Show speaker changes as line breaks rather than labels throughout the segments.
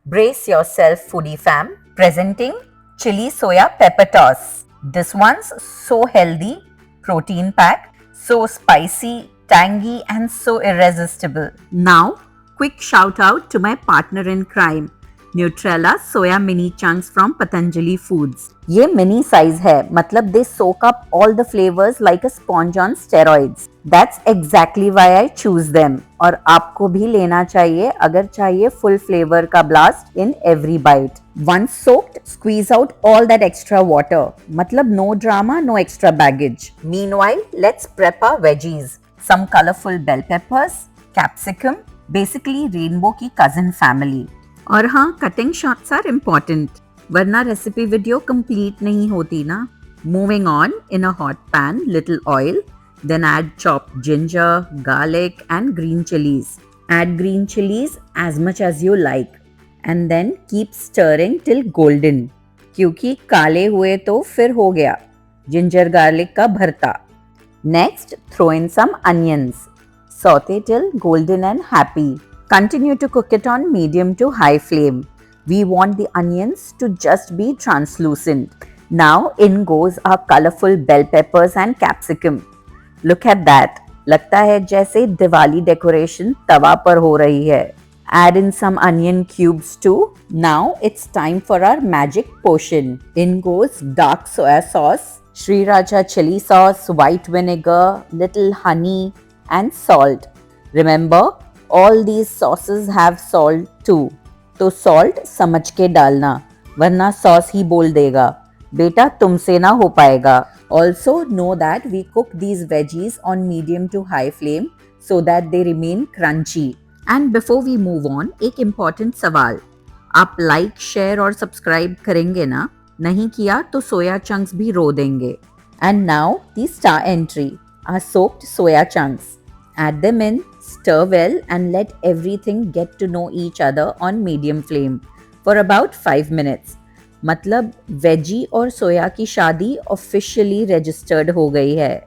Brace yourself, foodie fam. Presenting chili soya pepper toss. This one's so healthy, protein packed, so spicy, tangy, and so irresistible. Now, quick shout out to my partner in crime, Nutrella Soya Mini Chunks from Patanjali Foods. ये mini size है, मतलब they soak up all the flavors like a sponge on steroids. That's exactly why I choose them. और आपको भी लेना चाहिए अगर चाहिए full flavor का blast in every bite. Once soaked, squeeze out all that extra water. मतलब no drama, no extra baggage. Meanwhile, let's prep our veggies. Some colorful bell peppers, capsicum, basically rainbow की cousin family. और हाँ, cutting shots are important, वरना recipe video complete नहीं होती ना. Moving on, in a hot pan, little oil, then add chopped ginger, garlic and green chillies. Add green chilies as much as you like and then keep stirring till golden. क्योंकि काले हुए तो फिर हो गया जिंजर गार्लिक का भरता. Next, throw in some onions. Saute till golden and happy. Continue to cook it on medium to high flame. We want the onions to just be translucent. Now in goes our colorful bell peppers and capsicum. Look at that. लगता है जैसे Diwali decoration तवा पर हो रही है. Add in some onion cubes too. Now it's time for our magic potion. In goes dark soya sauce, Sriracha chili sauce, white vinegar, little honey and salt. Remember, all these sauces have salt too. तो salt समझ के डालना, वरना sauce ही बोल देगा, बेटा तुमसे ना हो पाएगा. Also know that we cook these veggies on medium to high flame so that they remain crunchy. And before we move on, एक important सवाल, आप like, share और subscribe करेंगे ना? नहीं किया तो soya chunks भी रो देंगे. And now the star entry, our soaked soya chunks. Add them in, stir well and let everything get to know each other on medium flame for about 5 minutes. मतलब veggie और सोया की शादी officially registered हो गई है.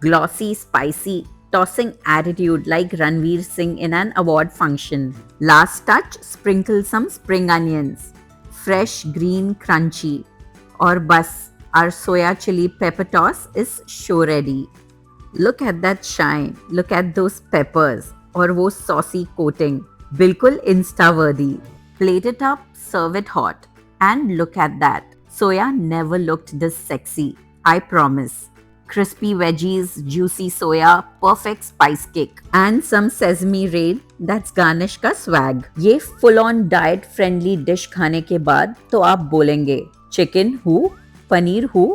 Glossy, spicy, tossing attitude like Ranveer Singh in an award function. Last touch, sprinkle some spring onions. Fresh, green, crunchy. और बस, our soya chili pepper toss is show ready. Look at that shine, look at those peppers और वो saucy coating, बिल्कुल insta worthy. Plate it up, serve it hot. And look at that, soya never looked this sexy, I promise. Crispy veggies, juicy soya, perfect spice kick. And some sesame rain, that's garnish का swag. ये full on diet friendly dish खाने के बाद तो आप बोलेंगे, chicken who, paneer who,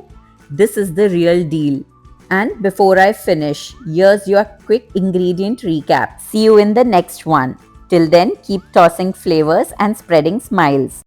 this is the real deal. And before I finish, here's your quick ingredient recap. See you in the next one. Till then, keep tossing flavors and spreading smiles.